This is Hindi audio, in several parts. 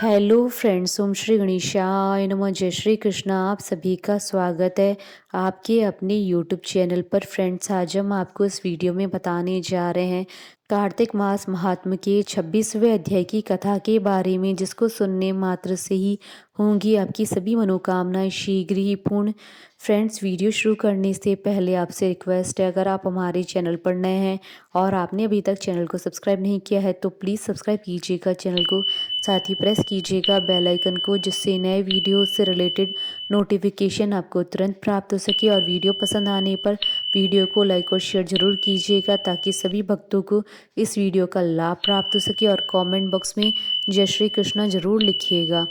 हेलो फ्रेंड्स, ओम श्री गणेशाय नमः। जय श्री कृष्णा। आप सभी का स्वागत है आपके अपने यूट्यूब चैनल पर। फ्रेंड्स, आज हम आपको इस वीडियो में बताने जा रहे हैं कार्तिक मास महात्म्य के 26वें अध्याय की कथा के बारे में, जिसको सुनने मात्र से ही होंगी आपकी सभी मनोकामनाएं शीघ्र ही पूर्ण। फ्रेंड्स, वीडियो शुरू करने से पहले आपसे रिक्वेस्ट है, अगर आप हमारे चैनल पर नए हैं और आपने अभी तक चैनल को सब्सक्राइब नहीं किया है तो प्लीज़ सब्सक्राइब कीजिएगा चैनल को, साथ ही प्रेस कीजिएगा बेल आइकन को, जिससे नए वीडियो से रिलेटेड नोटिफिकेशन आपको तुरंत प्राप्त हो सके। और वीडियो पसंद आने पर वीडियो को लाइक और शेयर जरूर कीजिएगा, ताकि सभी भक्तों को इस वीडियो का लाभ प्राप्त हो सके। और कमेंट बॉक्स में जय श्री कृष्णा जरूर लिखिएगा।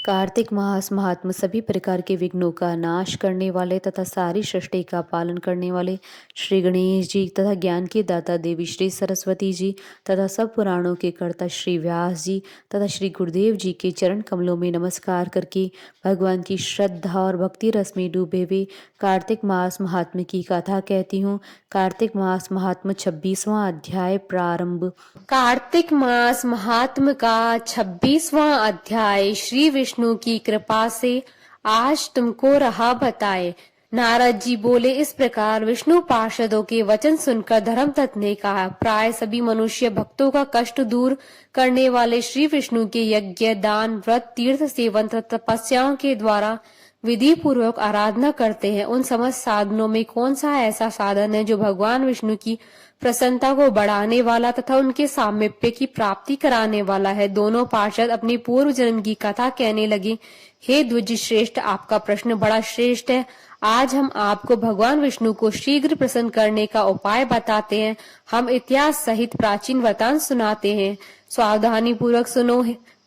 कार्तिक मास महात्म्य सभी प्रकार के विघ्नों का नाश करने वाले तथा सारी सृष्टि का पालन करने वाले श्री गणेश जी तथा ज्ञान के दाता देवी श्री सरस्वती जी तथा सब पुराणों के कर्ता श्री व्यास जी तथा श्री गुरुदेव जी के चरण कमलों में नमस्कार करके भगवान की श्रद्धा और भक्ति रस में डूबे हुए कार्तिक मास महात्म्य की कथा कहती हूँ। कार्तिक मास महात्म्य 26वां अध्याय प्रारंभ। कार्तिक मास महात्म्य का 26वां अध्याय श्री विष्णु की कृपा से आज तुमको रहा बताए। नारद जी बोले, इस प्रकार विष्णु पार्षदों के वचन सुनकर धर्मतत्त ने कहा, प्राय सभी मनुष्य भक्तों का कष्ट दूर करने वाले श्री विष्णु के यज्ञ, दान, व्रत, तीर्थ सेवन तथा तपस्याओं के द्वारा विधि पूर्वक आराधना करते हैं। उन समस्त साधनों में कौन सा ऐसा साधन है जो भगवान विष्णु की प्रसन्नता को बढ़ाने वाला तथा उनके सामीप्य की प्राप्ति कराने वाला है। दोनों पार्षद अपने पूर्व जन्म की कथा कहने लगे। हे द्विज श्रेष्ठ, आपका प्रश्न बड़ा श्रेष्ठ है। आज हम आपको भगवान विष्णु को शीघ्र प्रसन्न करने का उपाय बताते हैं। हम इतिहास सहित प्राचीन वृतांत सुनाते हैं, सावधानी पूर्वक सुनो।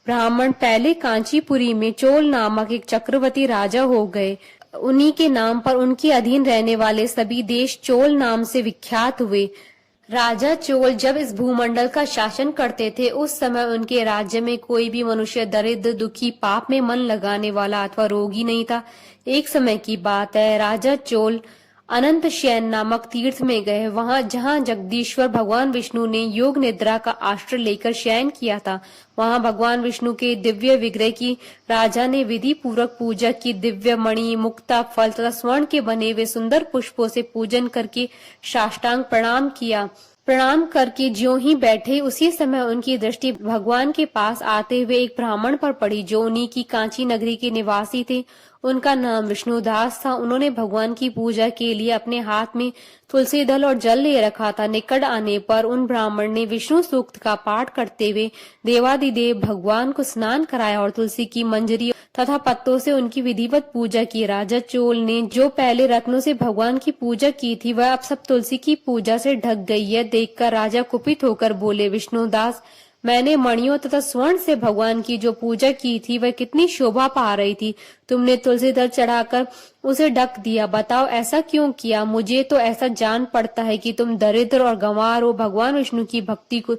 ब्राह्मण पहले कांचीपुरी में चोल नामक एक चक्रवर्ती राजा हो गए। उन्हीं के नाम पर उनके अधीन रहने वाले सभी देश चोल नाम से विख्यात हुए। राजा चोल जब इस भूमंडल का शासन करते थे, उस समय उनके राज्य में कोई भी मनुष्य दरिद्र, दुखी, पाप में मन लगाने वाला अथवा रोगी नहीं था। एक समय की बात है, राजा चोल अनंत शयन नामक तीर्थ में गए। वहां जहां जगदीश्वर भगवान विष्णु ने योग निद्रा का आश्रय लेकर शयन किया था, वहां भगवान विष्णु के दिव्य विग्रह की राजा ने विधि पूर्वक पूजा की। दिव्य मणि, मुक्ता, फल तथा स्वर्ण के बने हुए सुंदर पुष्पों से पूजन करके साष्टांग प्रणाम किया। प्रणाम करके ज्यों ही बैठे, उसी समय उनकी दृष्टि भगवान के पास आते हुए एक ब्राह्मण पर पड़ी, जो उन्हीं की कांची नगरी के निवासी थे। उनका नाम विष्णुदास था। उन्होंने भगवान की पूजा के लिए अपने हाथ में तुलसी दल और जल ले रखा था। निकट आने पर उन ब्राह्मण ने विष्णु सूक्त का पाठ करते हुए देवादिदेव भगवान को स्नान कराया और तुलसी की मंजरी तथा पत्तों से उनकी विधिवत पूजा की। राजा चोल ने जो पहले रत्नों से भगवान की पूजा की थी, वह अब सब तुलसी की पूजा से ढक गई। यह देखकर राजा कुपित होकर बोले, विष्णुदास, मैंने मणियों तथा स्वर्ण से भगवान की जो पूजा की थी, वह कितनी शोभा पा रही थी। तुमने तुलसी दल चढ़ाकर उसे ढक दिया। बताओ ऐसा क्यों किया? मुझे तो ऐसा जान पड़ता है कि तुम दरिद्र और गंवार हो, भगवान विष्णु की भक्ति को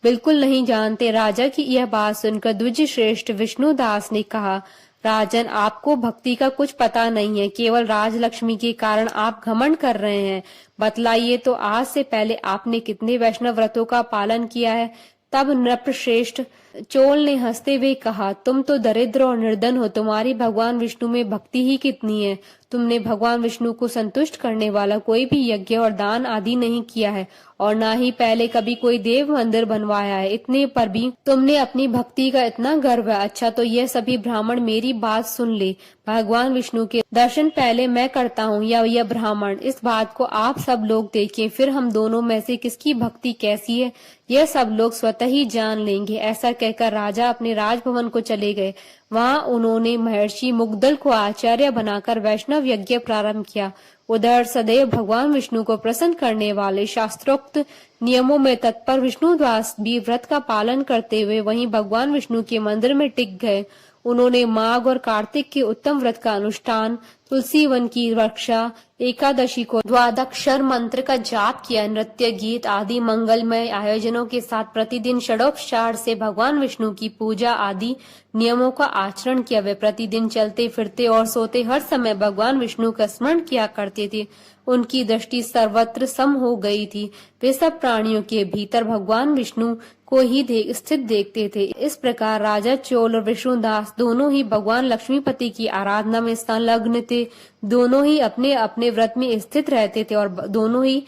बिल्कुल नहीं जानते। राजा की यह बात सुनकर द्विज श्रेष्ठ विष्णुदास ने कहा, राजन, आपको भक्ति का कुछ पता नहीं है। केवल राजलक्ष्मी के कारण आप घमंड कर रहे हैं। बतलाइए तो आज से पहले आपने कितने वैष्णव व्रतों का पालन किया है? तब नृपश्रेष्ठ चोल ने हंसते हुए कहा, तुम तो दरिद्र और निर्धन हो, तुम्हारी भगवान विष्णु में भक्ति ही कितनी है। तुमने भगवान विष्णु को संतुष्ट करने वाला कोई भी यज्ञ और दान आदि नहीं किया है, और ना ही पहले कभी कोई देव मंदिर बनवाया है। इतने पर भी तुमने अपनी भक्ति का इतना गर्व है। अच्छा, तो यह सभी ब्राह्मण मेरी बात सुन ले। भगवान विष्णु के दर्शन पहले मैं करता हूँ या यह ब्राह्मण? इस बात को आप सब लोग देखें, फिर हम दोनों में से किसकी भक्ति कैसी है, यह सब लोग स्वतः ही जान लेंगे। ऐसा कहकर राजा अपने राजभवन को चले गए। वहां उन्होंने महर्षि मुग्दल को आचार्य बनाकर वैष्णव यज्ञ प्रारंभ किया। उधर सदैव भगवान विष्णु को प्रसन्न करने वाले शास्त्रोक्त नियमों में तत्पर विष्णुदास भी व्रत का पालन करते हुए वहीं भगवान विष्णु के मंदिर में टिक गए। उन्होंने माघ और कार्तिक के उत्तम व्रत का अनुष्ठान, तुलसी वन की रक्षा, एकादशी को द्वादक्षर मंत्र का जाप किया। नृत्य, गीत आदि मंगलमय आयोजनों के साथ प्रतिदिन षडोपचार से भगवान विष्णु की पूजा आदि नियमों का आचरण किया। वे प्रतिदिन चलते फिरते और सोते हर समय भगवान विष्णु का स्मरण किया करते थे। उनकी दृष्टि सर्वत्र सम हो गई थी। वे सब प्राणियों के भीतर भगवान विष्णु को ही स्थित देखते थे। इस प्रकार राजा चोल और विष्णुदास दोनों ही भगवान लक्ष्मीपति की आराधना में संलग्न थे। दोनों ही अपने अपने व्रत में स्थित रहते थे और दोनों ही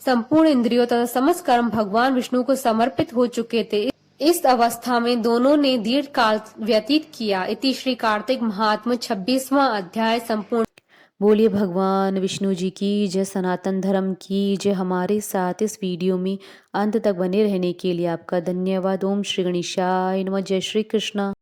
संपूर्ण इंद्रियों तथा समस्त कर्म भगवान विष्णु को समर्पित हो चुके थे। इस अवस्था में दोनों ने दीर्घ काल व्यतीत किया। इति श्री कार्तिक महात्म्य 26वां अध्याय संपूर्ण। बोलिए भगवान विष्णु जी की जय, सनातन धर्म की जय। हमारे साथ इस वीडियो में अंत तक बने रहने के लिए आपका धन्यवाद। ओम श्री गणेशाय नमः। जय श्री कृष्णा।